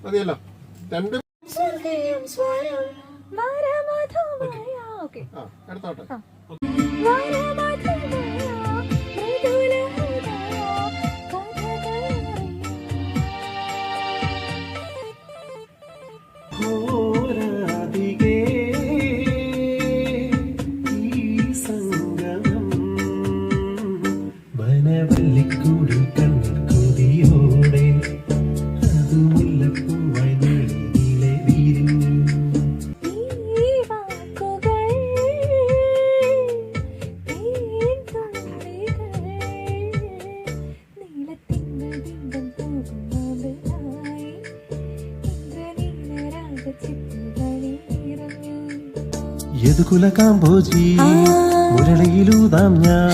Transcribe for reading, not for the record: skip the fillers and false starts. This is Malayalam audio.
മതിയല്ലോ രണ്ട് എടുത്തോട്ടെ. വനവല്ലിക്കൂടി കണ്ണിൽ കൊതിയോടെ അത് മുല്ലപ്പൂവായി നീളെ വീരിഞ്ഞു. യദുകുല കാമ്പോജി മുരളിയിലൂതാം ഞാൻ